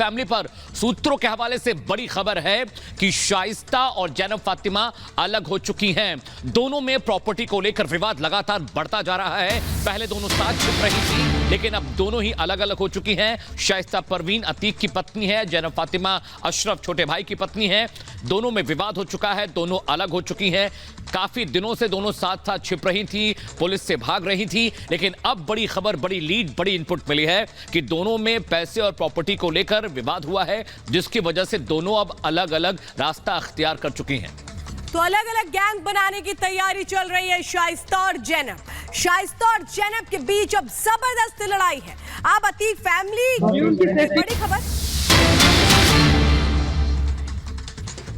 Family पर। सूत्रों के हवाले से बड़ी खबर है कि शाइस्ता और जैनब फातिमा अलग हो चुकी हैं। दोनों में प्रॉपर्टी को लेकर विवाद लगातार बढ़ता जा रहा है। पहले दोनों साथ छिप रही थी, लेकिन अब दोनों ही अलग अलग हो चुकी हैं। शाइस्ता परवीन अतीक की पत्नी है, जैनब फातिमा अशरफ छोटे भाई की पत्नी है। दोनों में विवाद हो चुका है, दोनों अलग हो चुकी हैं। काफी दिनों से दोनों साथ साथ छिप रही थी, पुलिस से भाग रही थी, लेकिन अब बड़ी खबर, बड़ी लीड, बड़ी इनपुट मिली है कि दोनों में पैसे और प्रॉपर्टी को लेकर विवाद हुआ है, जिसकी वजह से दोनों अब अलग अलग रास्ता अख्तियार कर चुकी हैं। तो अलग अलग गैंग बनाने की तैयारी चल रही है शाइस्ता और जैनब। शाइस्ता और जैनब के बीच अब जबरदस्त लड़ाई है। अब अतीक फैमिली, बड़ी खबर।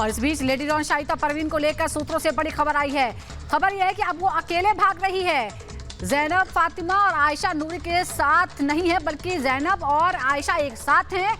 और इस बीच लेडी डॉन शाइस्ता परवीन को लेकर सूत्रों से बड़ी खबर आई है। खबर यह है कि अब वो अकेले भाग रही है। जैनब फातिमा और आयशा नूरी के साथ नहीं है, बल्कि जैनब और आयशा एक साथ हैं।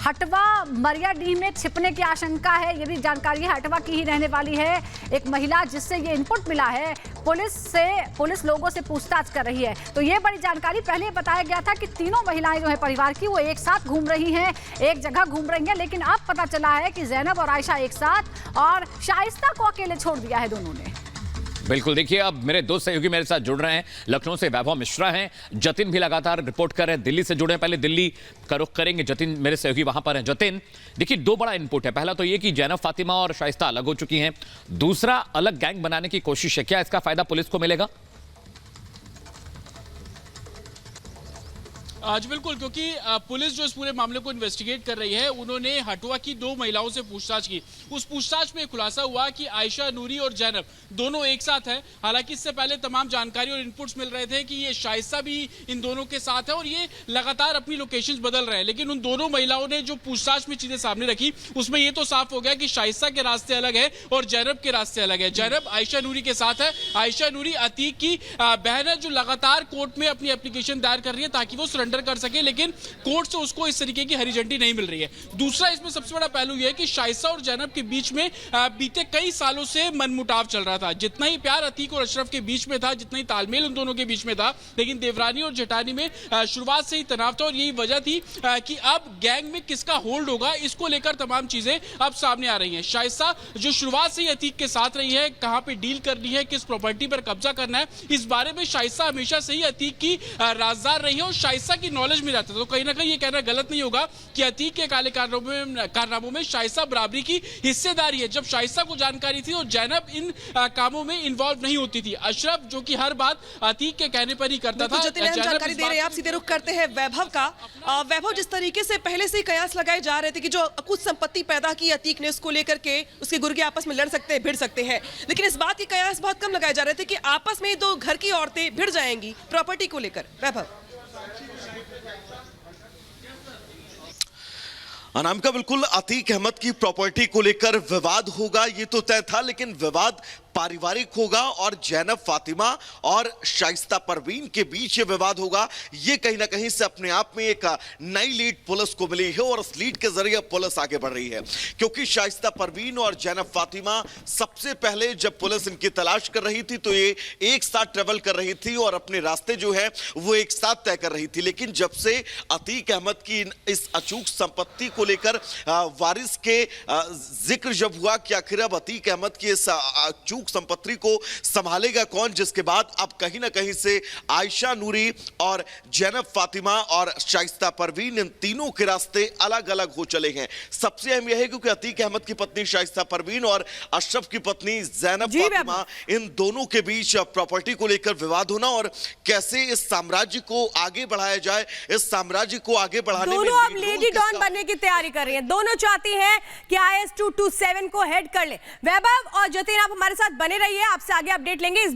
हटवा मरियाडीह में छिपने की आशंका है, ये भी जानकारी है। हटवा की ही रहने वाली है एक महिला, जिससे ये इनपुट मिला है। पुलिस लोगों से पूछताछ कर रही है। तो ये बड़ी जानकारी, पहले बताया गया था कि तीनों महिलाएं जो है परिवार की, वो एक साथ घूम रही हैं, एक जगह घूम रही हैं, लेकिन अब पता चला है कि जैनब और आयशा एक साथ, और शाइस्ता को अकेले छोड़ दिया है दोनों ने। बिल्कुल, देखिए अब मेरे दो सहयोगी मेरे साथ जुड़ रहे हैं। लखनऊ से वैभव मिश्रा हैं, जतिन भी लगातार रिपोर्ट कर रहे हैं, दिल्ली से जुड़े हैं। पहले दिल्ली का रुख करेंगे, जतिन मेरे सहयोगी वहां पर हैं। जतिन, देखिए दो बड़ा इनपुट है। पहला तो ये कि जैनब फातिमा और शाइस्ता अलग हो चुकी हैं। दूसरा, अलग गैंग बनाने की कोशिश है। क्या इसका फायदा पुलिस को मिलेगा? आज बिल्कुल, क्योंकि पुलिस जो इस पूरे मामले को इन्वेस्टिगेट कर रही है, उन्होंने हटवा की दो महिलाओं से पूछताछ की। उस पूछताछ में खुलासा हुआ कि आयशा नूरी और जैनब दोनों एक साथ हैं। हालांकि इससे पहले तमाम जानकारी और इनपुट्स मिल रहे थे कि ये शाइस्ता भी इन दोनों के साथ है और ये लगातार अपनी लोकेशंस बदल रहे हैं। लेकिन उन दोनों महिलाओं ने जो पूछताछ में चीजें सामने रखी, उसमें ये तो साफ हो गया कि शाइस्ता के रास्ते अलग है और जैनब के रास्ते अलग है। जैनब आयशा नूरी के साथ है। आयशा नूरी अतीक की बहन है, जो लगातार कोर्ट में अपनी एप्लीकेशन दायर कर रही है ताकि वो सरेंडर कर सके, लेकिन कोर्ट से उसको इस तरीके की हरी झंडी नहीं मिल रही है। दूसरा, इसमें सबसे बड़ा पहलू यह है कि शाइस्ता और जैनब के बीच में बीते कई सालों से मनमुटाव चल रहा था। जितना ही प्यार अतीक और अशरफ के बीच में था, जितना ही तालमेल उन दोनों के बीच में था, लेकिन देवरानी और जेठानी में शुरुआत से ही तनाव था। और यही वजह थी कि अब गैंग में किसका होल्ड होगा, इसको लेकर तमाम चीजें अब सामने आ रही हैं। शाइस्ता जो शुरुआत से ही अतीक के साथ रही है, कहां पे डील करनी है, किस प्रॉपर्टी पर कब्जा करना है, इस बारे में शाइस्ता हमेशा से ही अतीक की राजदार रही है और शाइस्ता की नॉलेज में रहता था। तो कहीं ना कहीं ये कहना गलत नहीं होगा कि अतीक के काले कारनामों में शाइस्ता बराबरी की हिस्सेदारी है। जब शाइस्ता को जानकारी थी और जैनब इन कामों में इन्वॉल्व नहीं होती थी। अशरफ जो कि हर बात अतीक के कहने पर ही करता था। जानकारी दे रहे हैं आप, सीधे रुख करते हैं वैभव का। वैभव, जिस तरीके से पहले से कयास लगाए जा रहे थे कि जो कुछ संपत्ति पैदा की अतीक ने, उसको लेकर के उसके गुर्गे आपस में लड़ सकते हैं, भिड़ सकते हैं, लेकिन इस बात की कयास बहुत कम लगाए जा रहे थे कि आपस में दो घर की औरतें भिड़ जाएंगी प्रॉपर्टी को लेकर। वैभव, अनामिका, बिल्कुल अतीक अहमद की प्रॉपर्टी को लेकर विवाद होगा, ये तो तय था, लेकिन विवाद पारिवारिक होगा और जैनब फातिमा और शाइस्ता परवीन के बीच ये विवाद होगा। ये कहीं ना कहीं से अपने आप में एक नई लीड पुलिस को मिली है और उस लीड के जरिए पुलिस आगे बढ़ रही है, क्योंकि शाइस्ता परवीन और जैनब फातिमा सबसे पहले जब पुलिस इनकी तलाश कर रही थी तो ये एक साथ ट्रेवल कर रही थी और अपने रास्ते जो है वो एक साथ तय कर रही थी। लेकिन जब से अतीक अहमद की इस अचूक संपत्ति को लेकर वारिस के जिक्र जब हुआ कि आखिर अब अतीक अहमद की इस अचूक संपत्ति को संभालेगा कौन, जिसके बाद अब कहीं ना कहीं से आयशा नूरी और जैनब फातिमा और शाइस्ता परवीन, इन तीनों के रास्ते अलग अलग हो चले हैं। सबसे अहम यह है क्योंकि अतीक अहमद की पत्नी शाइस्ता परवीन और अशरफ की पत्नी जैनब फातिमा, इन दोनों के बीच प्रॉपर्टी को लेकर विवाद होना और कैसे इस साम्राज्य को आगे बढ़ाया जाए, इस साम्राज्य को आगे बढ़ाने में दोनों अब लेडी डॉन बनने की तैयारी कर रही हैं। दोनों चाहती हैं कि IS 227 को हेड कर ले। वैभव और जतिन, आप हमारे साथ बने रहिए, आपसे आगे अपडेट लेंगे।